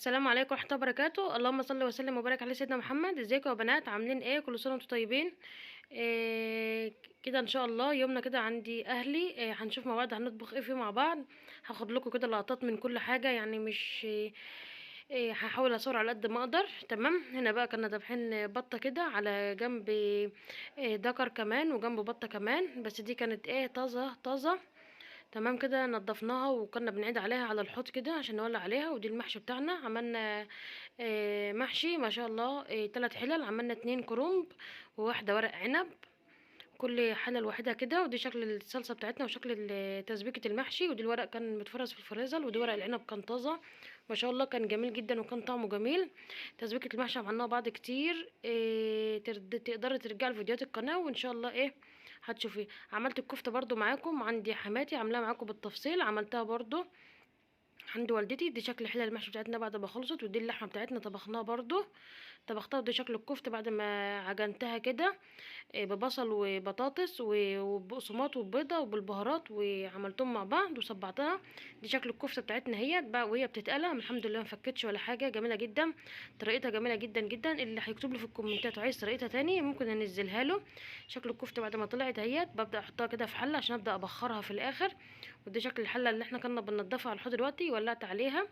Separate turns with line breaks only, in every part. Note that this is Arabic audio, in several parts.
السلام عليكم ورحمة الله وبركاته. اللهم صل وسلم وبارك على سيدنا محمد. ازيكم يا بنات؟ عاملين ايه؟ كل سنة وانتم طيبين. إيه كده ان شاء الله يومنا كده عندي اهلي. هنشوف مع بعض هنطبخ ايه فيه مع بعض. هاخد لكم كده لقطات من كل حاجة، يعني مش هحاول اصور على قد ما اقدر. تمام. هنا بقى كنا ذابحين بطة كده على جنب، دكر كمان وجنب بطة كمان، بس دي كانت طازة طازة. تمام كده نضفناها وكنا بنعيد عليها على الحوض كده عشان نولع عليها. ودي المحشي بتاعنا، عملنا محشي ما شاء الله. 3 حلل، عملنا 2 كرنب وواحدة ورق عنب، كل حلة لوحدها كده. ودي شكل الصلصة بتاعتنا وشكل تسبيكة المحشي. ودي الورق كان متفرز في الفريزر، ودي ورق العنب كان طازة ما شاء الله، كان جميل جدا وكان طعمه جميل. تسبيكة المحشي عملناها بعض كتير. تقدري ترجعي لفيديوهات القناة وان شاء الله هتشوفي. عملت الكفتة برضو معاكم، عندي حماتي عاملاها معاكم بالتفصيل، عملتها برضو عند والدتي. دي شكل حلة المحشي بتاعتنا بعد ما خلصت. ودي اللحمه بتاعتنا طبخناها برضو، طبختها. ودي شكل الكفته بعد ما عجنتها كده، ببصل وبطاطس وبقسماط وبيضه وبالبهارات وعملتهم مع بعض وصبعتها. دي شكل الكفته بتاعتنا هي بقى وهي بتتقلى. الحمد لله ما فكتش ولا حاجه، جميله جدا، طريقتها جميله جدا جدا. اللي هيكتب لي في الكومنتات وعايز طريقتها تاني ممكن انزلها له. شكل الكفته بعد ما طلعت اهيت ببدا احطها كده في حله عشان ابدا ابخرها في الاخر. ودي شكل الحله اللي احنا كنا بننضفها على الحوض دلوقتي، ولعت عليها.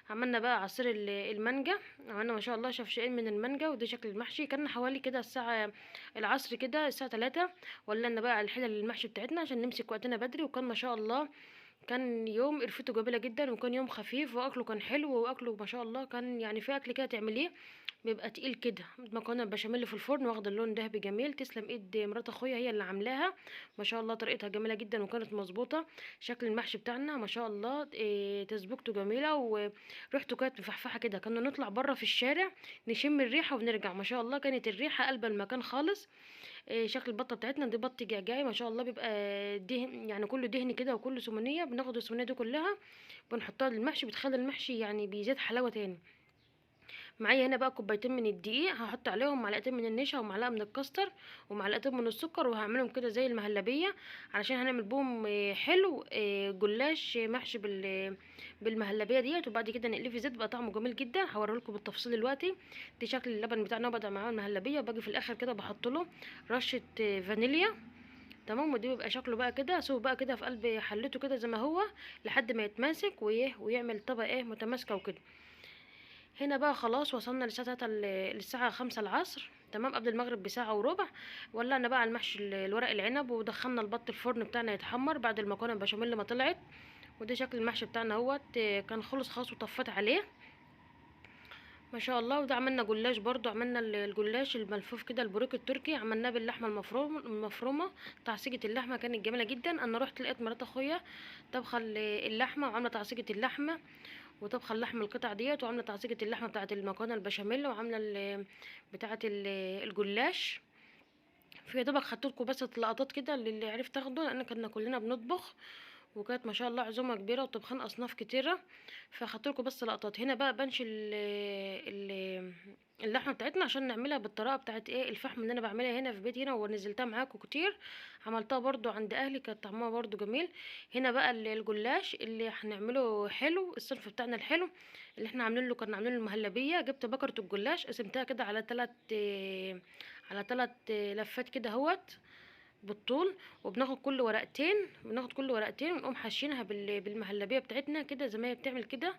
عملنا بقى عصير المانجا، عملنا ما شاء الله شفشقين من المانجا. ودي شكل المحشي كان حوالي كده الساعة العصر كده الساعة 3. ولعنا بقى على الحلل المحشي بتاعتنا عشان نمسك وقتنا بدري. وكان ما شاء الله كان يوم قرفته جميلة جدا، وكان يوم خفيف واكله كان حلو. واكله ما شاء الله كان يعني في اكل كده تعمليه بيبقى تقيل كده. مكرونه بشاميل في الفرن واخد اللون دهبي جميل. تسلم ايد مرات اخويا، هي اللي عاملاها ما شاء الله، طريقتها جميله جدا وكانت مظبوطه. شكل المحشي بتاعنا ما شاء الله تسبيكته جميله وريحته كانت مفحفحه كده. كنا نطلع بره في الشارع نشم الريحه ونرجع، ما شاء الله كانت الريحه قلب المكان خالص. شكل البطه بتاعتنا دي بط جعجعي ما شاء الله، بيبقى دهن يعني كله دهن كده وكله سمنيه. بناخد السمنيه دي كلها بنحطها للمحشي، بتخلي المحشي يعني بيزيد حلاوه تاني. معايا هنا بقى كوبايتين من الدقيق، هحط عليهم معلقتين من النشا ومعلقه من الكاستر ومعلقتين من السكر، وهعملهم كده زي المهلبيه علشان هنعمل بهم حلو جلاش محشي بالمهلبيه ديت. وبعد كده نقليه في زيت بقى طعمه جميل جدا. هوريلكم بالتفصيل دلوقتي. دي شكل اللبن بتاعنا وبدأ معاه المهلبيه. وباجي في الاخر كده بحط له رشه فانيليا. تمام. ودي بيبقى شكله بقى كده، اسيبه بقى كده في قلب حلته كده زي ما هو لحد ما يتماسك ويعمل طبقه متماسكه وكده. هنا بقى خلاص وصلنا للساعة 5 العصر، تمام، قبل المغرب بساعة وربع. ولعنا بقى على المحشي الورق العنب، ودخلنا البط الفرن بتاعنا يتحمر بعد المكرونة البشاميل ما طلعت. وده شكل المحشي بتاعنا اهوت. كان خلص خلاص وطفت عليه ما شاء الله. وده عملنا جلاش برضو، عملنا الجلاش الملفوف كده البوريك التركي، عملناه باللحمه المفرومه. تعصيجه اللحمه كانت جميله جدا. انا رحت لقيت مرات اخويا طبخه اللحمه وعامله تعصيجه اللحمه، وطبخه اللحمه القطع ديت، وعامله تعصيجه اللحمه بتاعه المكرونه البشاميل، وعامله بتاعه الجلاش. في دوبك خدتلكوا بس لقطات كده اللي عرفت اخده، لان كنا كلنا بنطبخ وكانت ما شاء الله عزومه كبيره وطبخان اصناف كتيره. فاخدتلكوا بس لقطات. هنا بقى بنشل اللحمه بتاعتنا عشان نعملها بالطريقه بتاعت الفحم اللي انا بعملها هنا في بيتي هنا، ونزلتها معاكم كتير. عملتها برضو عند اهلي كانت طعمها برضو جميل. هنا بقى الجلاش اللي هنعمله حلو، الصنف بتاعنا الحلو اللي احنا عاملين له، كنا عاملين له المهلبيه. جبت بكره الجلاش قسمتها كده على 3 لفات كده اهوت بالطول. وبناخد كل ورقتين، ونقوم حاشينها بالمهلبيه بتاعتنا كده زي ما هي بتعمل كده،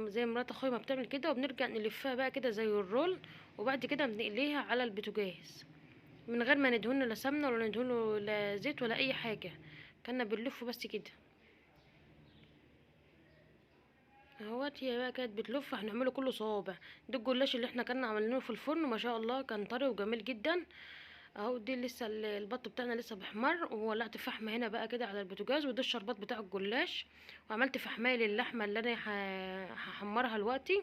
زي مرات اخويا ما بتعمل كده. وبنرجع نلفها بقى كده زي الرول. وبعد كده بنقليها على البوتاجاز من غير ما ندهنه لا سمنه ولا ندهنه لا زيت ولا اي حاجه، كنا بنلفه بس كده اهوت. هي بقى كانت بتلف، هنعمله كله صوابع. ده الجلاش اللي احنا كنا عاملينه في الفرن ما شاء الله كان طري وجميل جدا اهو. دي لسه البط بتاعنا لسه بيحمر. وولعت فحم هنا بقى كده على البوتاجاز. وده الشربات بتاع الجلاش. وعملت فحمايه للحمه اللي انا هحمرها دلوقتي.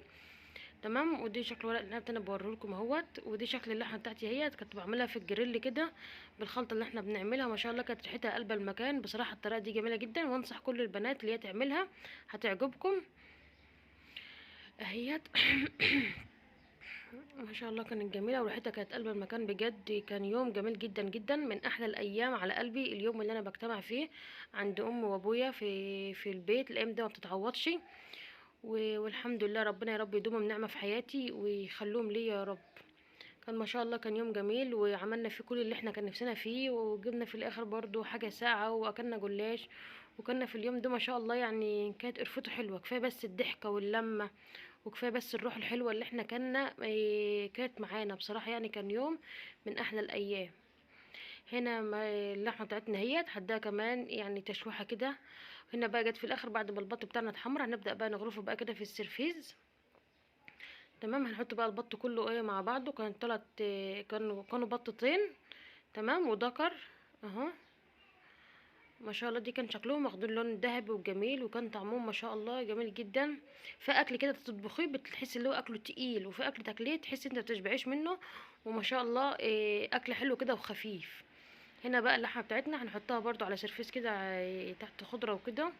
تمام. ودي شكل ورق العنب انا بوريلكم اهوت. ودي شكل اللحمه بتاعتي هي كنت بعملها في الجريل كده بالخلطه اللي احنا بنعملها ما شاء الله، كانت ريحتها قلب المكان بصراحه. الطريقه دي جميله جدا وانصح كل البنات اللي هي تعملها، هتعجبكم اهيت. ما شاء الله كانت جميله وريحتها كانت قلب المكان بجد. كان يوم جميل جدا جدا، من احلى الايام على قلبي اليوم اللي انا بجتمع فيه عند امي وابويا في البيت. الايام دي ما بتتعوضش. والحمد لله، ربنا يا رب يدومهم نعمة في حياتي ويخلوهم لي يا رب. كان ما شاء الله كان يوم جميل، وعملنا فيه كل اللي احنا كان نفسنا فيه، وجبنا في الاخر برضو حاجة ساقعة واكلنا جلاش. وكنا في اليوم ده ما شاء الله يعني كانت قرفته حلوة، كفاية بس الضحكة واللمة، وكفاية بس الروح الحلوة اللي احنا كنا كانت معانا بصراحة. يعني كان يوم من احلى الايام. هنا اللحمة بتاعتنا هي حدها كمان يعني تشويحة كده. هنا بقى جت في الاخر بعد ما البط بتاعنا اتحمر، هنبدأ بقى نغرفه بقى كده في السرفيز. تمام. هنحط بقى البط كله مع بعضه. كان طلعت كانوا بطتين. تمام وذكر اهو. ما شاء الله دي كان شكلهم واخدين لون ذهبي وجميل، وكان طعمهم ما شاء الله جميل جدا. في اكل كده تطبخيه بتحس اللي هو اكله تقيل، وفي اكل تاكليه تحس انت بتشبعيش منه. وما شاء الله اكل حلو كده وخفيف. هنا بقى اللحمه بتاعتنا هنحطها برضو على سرفيس كده تحت خضره وكده.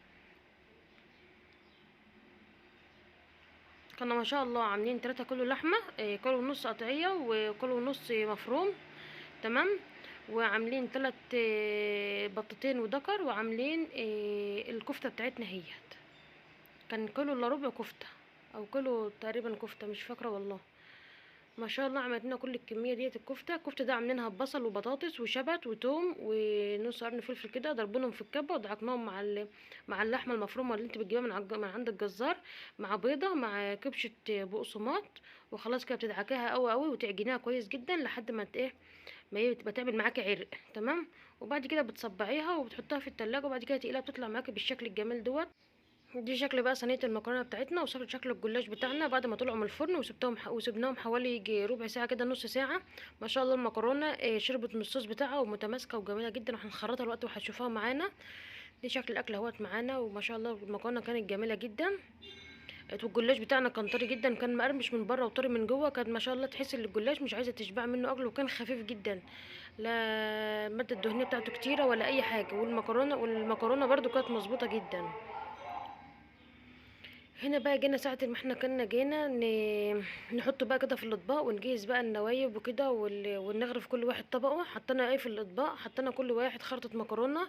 كنا ما شاء الله عاملين 3 كيلو لحمه، كيلو ونص قطعيه وكيلو ونص مفروم. تمام. وعاملين 3 بطتين وذكر، وعاملين الكفته بتاعتنا هي كان كيلو الا ربع كفته، او كيلو تقريبا كفته، مش فاكره والله. ما شاء الله عملت لنا كل الكميه ديت. الكفته ده عاملينها ببصل وبطاطس وشبت وتوم ونص قرن فلفل كده، ضربناهم في الكبه وضحكناهم مع اللحمه المفرومه اللي انت بتجيبها من عند الجزار، مع بيضه مع كبشه بقسماط. وخلاص كده بتدعكاها قوي قوي وتعجنيها كويس جدا لحد ما ما هي بتبقى تعمل معاكي عرق. تمام. وبعد كده بتصبعيها وبتحطها في التلاجة، وبعد كده تقيلها بتطلع معاكي بالشكل الجميل دوت. دي شكل بقى صينيه المكرونه بتاعتنا، وشكل الجلاش بتاعنا بعد ما طلعوا من الفرن، وسبناهم حوالي يجي ربع ساعه كده، نص ساعه. ما شاء الله المكرونه شربت من الصوص بتاعها ومتماسكه وجميله جدا، وهنخرطها الوقت وهتشوفوها معانا. دي شكل الاكل اهوت معانا. وما شاء الله المكرونه كانت جميله جدا. والجلاش بتاعنا كان طري جدا، كان مقرمش من بره وطري من جوه. كان ما شاء الله تحس ان الجلاش مش عايزه تشبع منه اكل، وكان خفيف جدا. لا الماده الدهنيه بتاعته كتيره ولا اي حاجه. والمكرونه برضو كانت مظبوطه جدا. هنا بقى جينا ساعة ما احنا كنا جينا نحط بقى كده في الاطباق، ونجهز بقى النوايب وكده، ونغرف كل واحد طبقه. حطينا في الاطباق، حطينا كل واحد خرطة مكرونة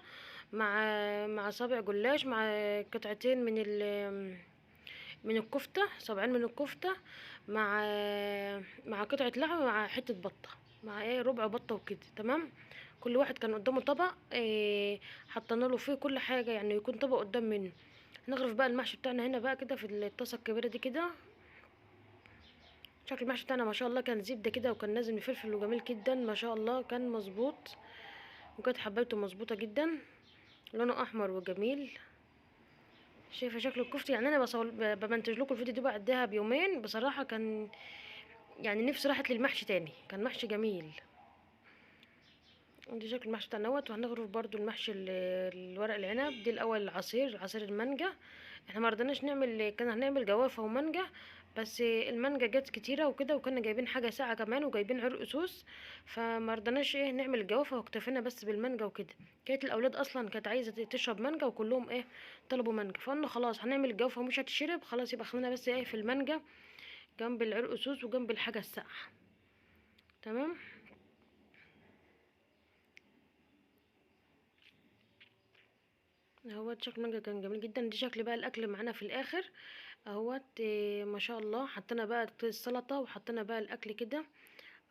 مع صابع جلاش، مع قطعتين من الكفتة، صابعين من الكفتة، مع قطعة لحمة، مع حتة بطة، مع ربع بطة وكده. تمام. كل واحد كان قدامه طبق، حطينا له فيه كل حاجة يعني يكون طبق قدام منه. نغرف بقى المحشي بتاعنا هنا بقى كده في الطاسه الكبيره دي كده. شكل المحشي بتاعنا ما شاء الله كان زبده كده، وكان نازل بفلفل وجميل جدا ما شاء الله، كان مظبوط. وكانت حبايته مظبوطه جدا، لونه احمر وجميل. شايفه شكل الكفته؟ يعني انا بمنتج لكم الفيديو دي بعدها بيومين بصراحه. كان يعني نفسي راحت للمحشي تاني، كان محشي جميل. دي شكل المحشي بتاعنا اهوت. وهنغرف برضو المحشي الورق العنب دي الاول. عصير المانجا. احنا ما رضيناش نعمل، كان هنعمل جوافه ومانجا، بس المانجا جت كتيره وكده، وكنا جايبين حاجه ساقعه كمان وجايبين عرق سوس، فما رضيناش نعمل الجوافه، واكتفينا بس بالمانجا وكده. كانت الاولاد اصلا كانت عايزه تشرب مانجا، وكلهم طلبوا مانجا. فقلنا خلاص هنعمل الجوافه ومش هتشرب خلاص، يبقى خلينا بس في المانجا جنب العرق سوس وجنب الحاجه الساقعه. تمام. اهوت شكل المانجا كان جميل جدا. دي شكل بقى الاكل معانا في الاخر اهوت. ما شاء الله حطينا بقى السلطه، وحطينا بقى الاكل كده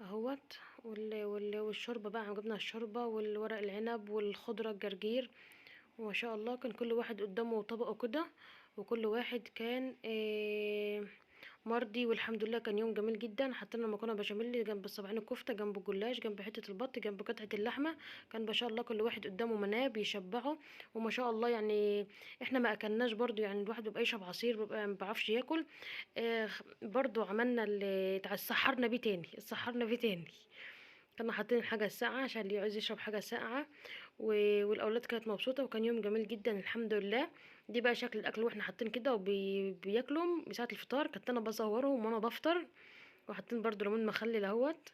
اهوت. والشوربه بقى جبنا الشوربه والورق العنب والخضره الجرجير. وما شاء الله كان كل واحد قدامه طبقه كده، وكل واحد كان مرضي. والحمد لله كان يوم جميل جدا. حطينا المكرونه بشاميل جنب الصباعين الكفته، جنب الجلاش، جنب حته البط، جنب قطعه اللحمه. كان ما شاء الله كل واحد قدامه مناه بيشبعه. وما شاء الله يعني احنا ما اكلناش برضو، يعني الواحد بيبقى يشرب عصير، بيبقى ما بيعرفش ياكل. برضو عملنا سحرنا بيه تاني. كنا حاطين حاجه ساقعه عشان اللي عايز يشرب حاجه ساقعه. والاولاد كانت مبسوطه، وكان يوم جميل جدا الحمد لله. دي بقى شكل الاكل واحنا حاطين كده وبياكلوا ساعه الفطار. كنت انا بصورهم وانا بفطر، وحاطين برضو ليمون مخلل اهوت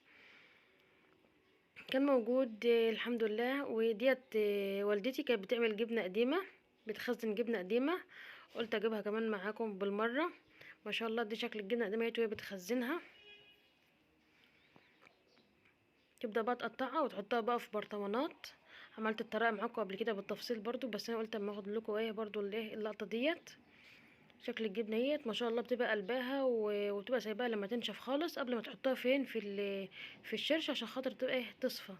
كان موجود. الحمد لله. وديت والدتي كانت بتعمل جبنه قديمه، بتخزن جبنه قديمه، قلت اجيبها كمان معاكم بالمره. ما شاء الله دي شكل الجبنه القديمه وهي بتخزنها. تبدا بقى تقطعها وتحطها بقى في برطمانات. عملت الطريقه معاكم قبل كده بالتفصيل برضو، بس انا قلت اما اخد لكم برضو اللقطه ديت. شكل الجبنه اهيت ما شاء الله، بتبقى قلباها وتبقى سايباها لما تنشف خالص قبل ما تحطها فين في الشرش عشان خاطر تبقى ايه تصفى.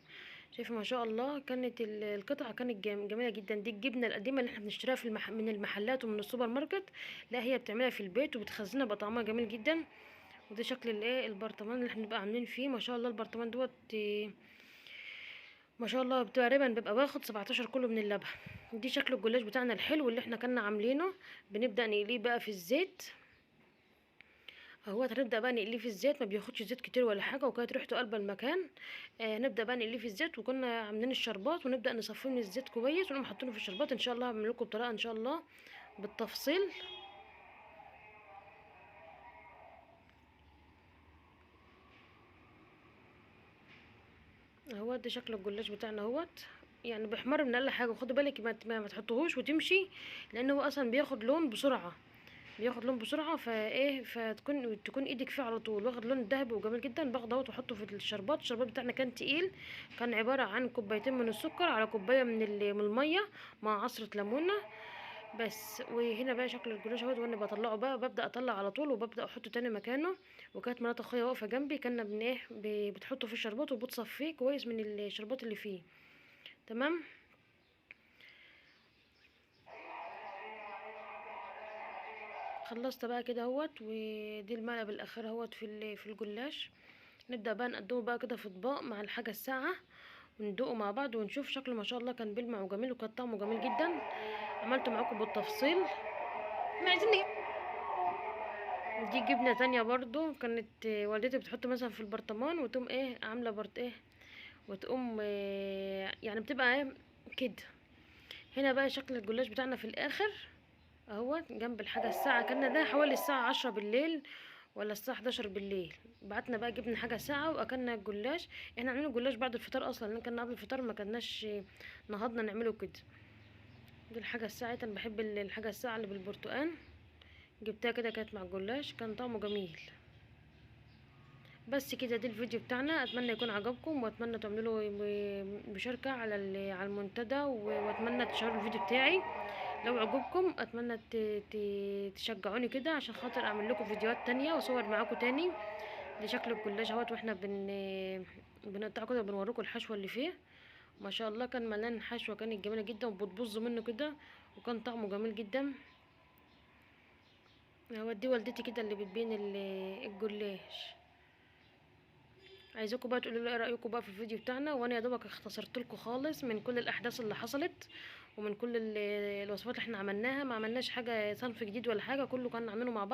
شايفه ما شاء الله، كانت القطعه كانت جميله جدا. دي الجبنه القديمه اللي احنا بنشتريها من المحلات ومن السوبر ماركت، لا هي بتعملها في البيت وبتخزنها، بقى طعمها جميل جدا. وده شكل الايه البرطمان اللي احنا بنبقى عاملين فيه. ما شاء الله البرطمان دوت ما شاء الله تقريبا بيبقى واخد 17 كيلو من اللبن. دي شكل الجلاش بتاعنا الحلو اللي احنا كنا عاملينه. بنبدا نقليه بقى في الزيت اهوت. هنبدا بقى نقليه في الزيت، ما بياخدش زيت كتير ولا حاجه، وكانت ريحته قلب المكان. نبدا بقى نقليه في الزيت، وكنا عاملين الشربات ونبدا نصفيه من الزيت كويس ونقوم حاطينه في الشربات. ان شاء الله هعمل لكم بطريقه ان شاء الله بالتفصيل اهوت. ده شكل الجلاش بتاعنا اهوت، يعني بيحمر من اقل حاجه. خدي بالك ما تحطوهوش وتمشي، لان هو اصلا بياخد لون بسرعه، بياخد لون بسرعه. فايه تكون ايدك فيه على طول واخد لون ذهبي وجميل جدا. باخد اهوت واحطه في الشربات. الشربات بتاعنا كان تقيل، كان عباره عن كوبايتين من السكر على كوبايه من الميه مع عصره ليمونه بس. وهنا بقى شكل الجلاش اهوت، وانا بطلعه بقى ببدا اطلع على طول وببدا احطه تاني مكانه. وكانت مرات اخويا واقفه جنبي، كنا بن ايه بتحطه في الشربات وبتصفيه كويس من الشربات اللي فيه. تمام. خلصت بقى كده اهوت، ودي المقلب الاخير اهوت في الجلاش. نبدا بقى نقدمه بقى كده في اطباق مع الحاجه الساقعه، وندوقه مع بعض ونشوف شكله. ما شاء الله كان بيلمع وجميل، وكان طعمه جميل جدا. عملته معاكم بالتفصيل. احنا عايزين دي جبنه تانية برضو، كانت والدتي بتحط مثلا في البرطمان وتقوم ايه عامله ايه وتقوم يعني بتبقى ايه كده. هنا بقى شكل الجلاش بتاعنا في الاخر اهوت جنب الحاجه الساعه. كان ده حوالي الساعه 10 بالليل ولا الساعه 11 بالليل. بعتنا بقى جبنا حاجه ساعه واكلنا الجلاش. احنا عاملين الجلاش بعد الفطار اصلا، لان كنا قبل الفطار ما كناش نهضنا نعمله كده. دي الحاجه الساعه، انا بحب الحاجه الساعه اللي بالبرتقال. جبتها كده كانت مع الجلاش، كان طعمه جميل. بس كده دي الفيديو بتاعنا. اتمنى يكون عجبكم، واتمنى تعملوا مشاركة على المنتدى، واتمنى تشاركوا الفيديو بتاعي لو عجبكم. اتمنى تشجعوني كده عشان خاطر اعمل لكم فيديوهات تانية واصور معاكم تاني. ده شكل الجلاش اهوت، واحنا بنقطعه كده وبنوريكم الحشوة اللي فيه. ما شاء الله كان مليان حشوة، كانت جميلة جدا وبتبظ منه كده، وكان طعمه جميل جدا. اهوت دي والدتي كده اللي بتبين الجلاش. عايزاكم بقى تقولوا لي ايه رايكم بقى في الفيديو بتاعنا. وانا يا دوبك اختصرت لكم خالص من كل الاحداث اللي حصلت، ومن كل الوصفات اللي احنا عملناها. ما عملناش حاجه صنف جديد ولا حاجه، كله كنا عاملينه مع بعض.